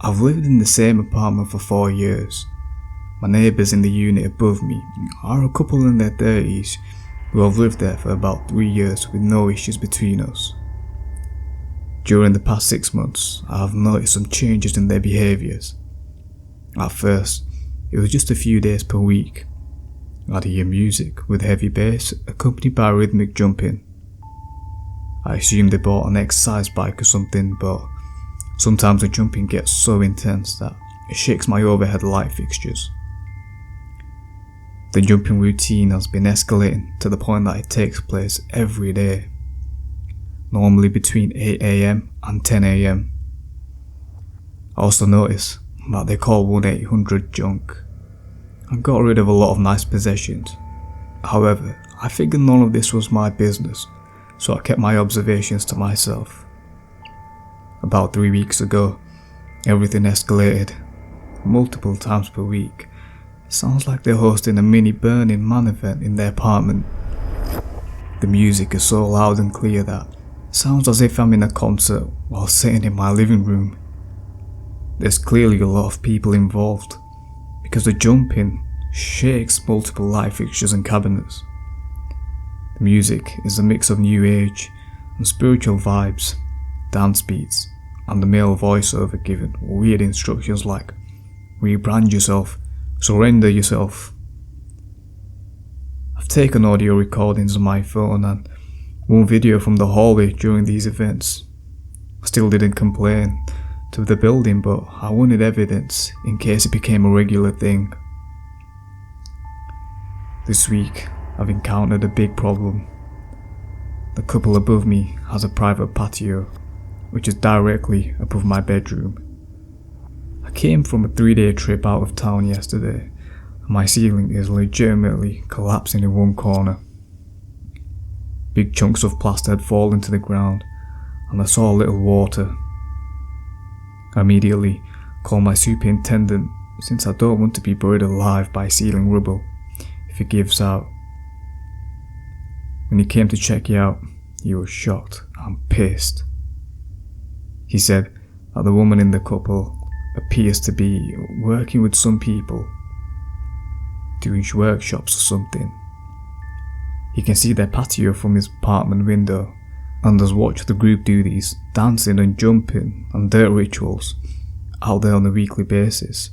I've lived in the same apartment for 4 years. My neighbours in the unit above me are a couple in their 30s who have lived there for about 3 years with no issues between us. During the past 6 months, I have noticed some changes in their behaviours. At first, it was just a few days per week. I'd hear music with heavy bass accompanied by rhythmic jumping. I assumed they bought an exercise bike or something, but sometimes the jumping gets so intense that it shakes my overhead light fixtures. The jumping routine has been escalating to the point that it takes place every day, normally between 8 AM and 10 AM. I also noticed that they call 1-800 junk and got rid of a lot of nice possessions. However, I figured none of this was my business, so I kept my observations to myself. About 3 weeks ago, everything escalated multiple times per week. Sounds like they're hosting a mini Burning Man event in their apartment. The music is so loud and clear that it sounds as if I'm in a concert while sitting in my living room. There's clearly a lot of people involved because the jumping shakes multiple light fixtures and cabinets. The music is a mix of new age and spiritual vibes, dance beats, and the male voiceover giving weird instructions like rebrand yourself, surrender yourself. I've taken audio recordings on my phone and one video from the hallway during these events. I still didn't complain to the building, but I wanted evidence in case it became a regular thing. This week, I've encountered a big problem. The couple above me has a private patio, which is directly above my bedroom. I came from a 3-day trip out of town yesterday, and my ceiling is legitimately collapsing in one corner. Big chunks of plaster had fallen to the ground, and I saw a little water. I immediately called my superintendent, since I don't want to be buried alive by ceiling rubble if it gives out. When he came to check it out, he was shocked and pissed. He said that the woman in the couple appears to be working with some people, doing workshops or something. He can see their patio from his apartment window and has watched the group do these dancing and jumping and dirt rituals out there on a weekly basis.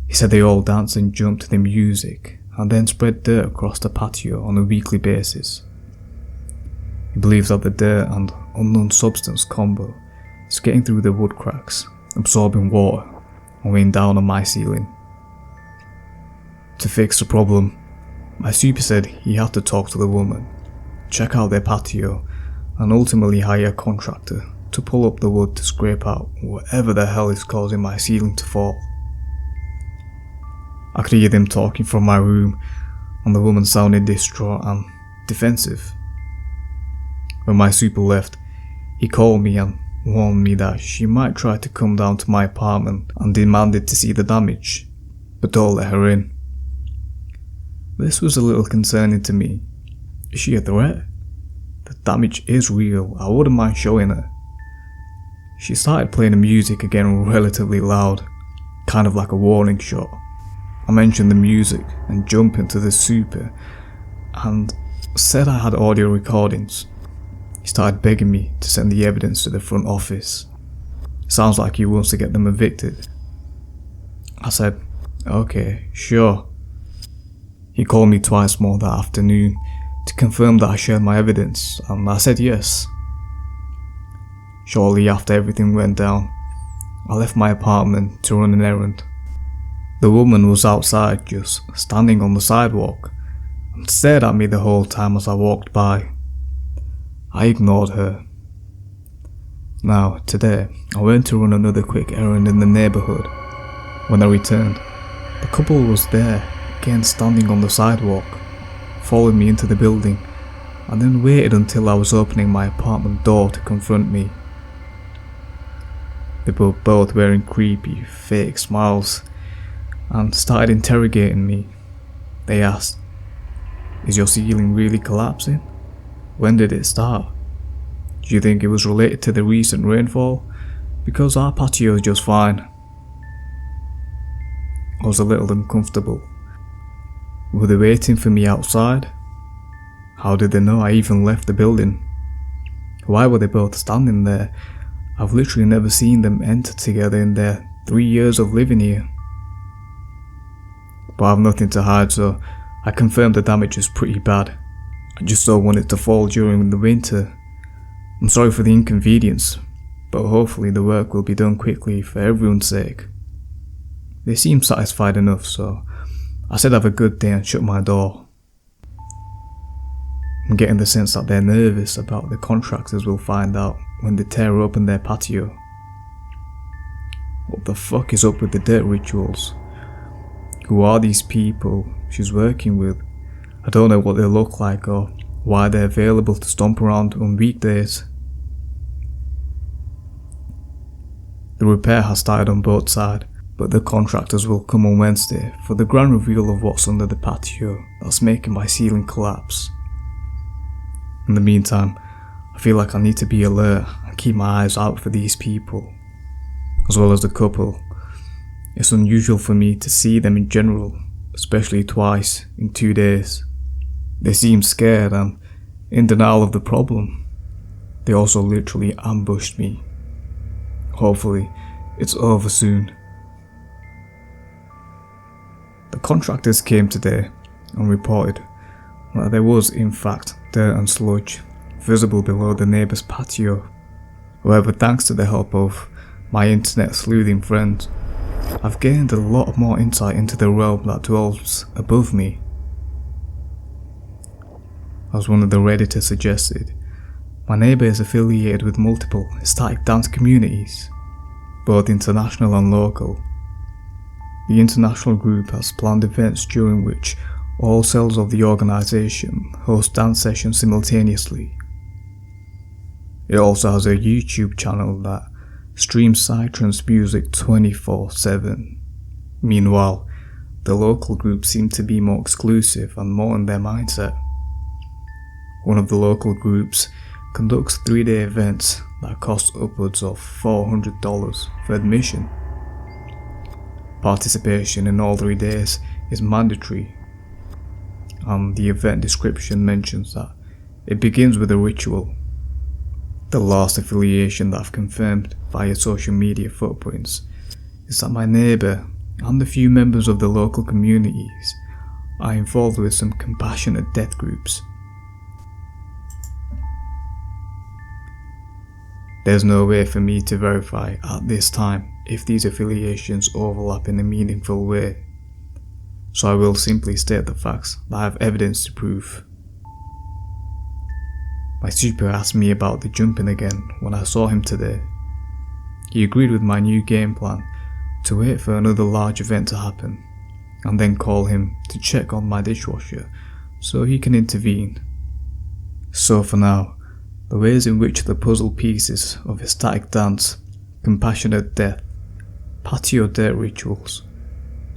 He said they all dance and jump to the music and then spread dirt across the patio on a weekly basis. He believes that the dirt and unknown substance combo is getting through the wood cracks, absorbing water and weighing down on my ceiling. To fix the problem, my super said he had to talk to the woman, check out their patio, and ultimately hire a contractor to pull up the wood to scrape out whatever the hell is causing my ceiling to fall. I could hear them talking from my room, and the woman sounded distraught and defensive. When my super left, he called me and warned me that she might try to come down to my apartment and demanded to see the damage, but don't let her in. This was a little concerning to me. Is she a threat? The damage is real, I wouldn't mind showing her. She started playing the music again relatively loud, kind of like a warning shot. I mentioned the music and jumping to the super and said I had audio recordings. He started begging me to send the evidence to the front office. Sounds like he wants to get them evicted. I said, okay, sure. He called me twice more that afternoon to confirm that I shared my evidence, and I said yes. Shortly after everything went down, I left my apartment to run an errand. The woman was outside, just standing on the sidewalk, and stared at me the whole time as I walked by. I ignored her. Now, today, I went to run another quick errand in the neighbourhood. When I returned, the couple was there, again standing on the sidewalk, followed me into the building, and then waited until I was opening my apartment door to confront me. They were both wearing creepy, fake smiles, and started interrogating me. They asked, "Is your ceiling really collapsing? When did it start? Do you think it was related to the recent rainfall? Because our patio is just fine, I was a little uncomfortable. Were they waiting for me outside? How did they know I even left the building? Why were they both standing there? I've literally never seen them enter together in their 3 years of living here. But I have nothing to hide, so I confirmed the damage is pretty bad. I just don't want it to fall during the winter. I'm sorry for the inconvenience, but hopefully the work will be done quickly for everyone's sake. They seemed satisfied enough, so I said have a good day and shut my door. I'm getting the sense that they're nervous about the contractors will find out when they tear open their patio. What the fuck is up with the dirt rituals? Who are these people she's working with? I don't know what they look like or why they're available to stomp around on weekdays. The repair has started on both sides, but the contractors will come on Wednesday for the grand reveal of what's under the patio that's making my ceiling collapse. In the meantime, I feel like I need to be alert and keep my eyes out for these people, as well as the couple. It's unusual for me to see them in general, especially twice in 2 days. They seem scared and in denial of the problem. They also literally ambushed me. Hopefully, it's over soon. The contractors came today and reported that there was in fact dirt and sludge visible below the neighbour's patio. However, thanks to the help of my internet sleuthing friends, I've gained a lot more insight into the realm that dwells above me. As one of the Redditors suggested, my neighbour is affiliated with multiple ecstatic dance communities, both international and local. The international group has planned events during which all cells of the organisation host dance sessions simultaneously. It also has a YouTube channel that streams psytrance music 24/7. Meanwhile, the local groups seem to be more exclusive and more in their mindset. One of the local groups conducts 3-day events that cost upwards of $400 for admission. Participation in all 3 days is mandatory, and the event description mentions that it begins with a ritual. The last affiliation that I've confirmed via social media footprints is that my neighbour and a few members of the local communities are involved with some compassionate death groups. There's no way for me to verify at this time if these affiliations overlap in a meaningful way, so I will simply state the facts that I have evidence to prove. My super asked me about the jumping again when I saw him today. He agreed with my new game plan to wait for another large event to happen and then call him to check on my dishwasher so he can intervene. So for now, the ways in which the puzzle pieces of ecstatic dance, compassionate death, patio dirt rituals,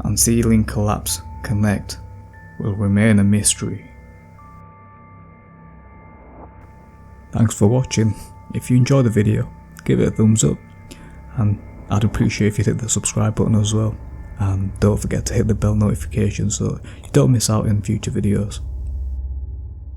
and ceiling collapse connect will remain a mystery. Thanks for watching. If you enjoyed the video, give it a thumbs up, and I'd appreciate if you hit the subscribe button as well, and don't forget to hit the bell notification so you don't miss out in future videos.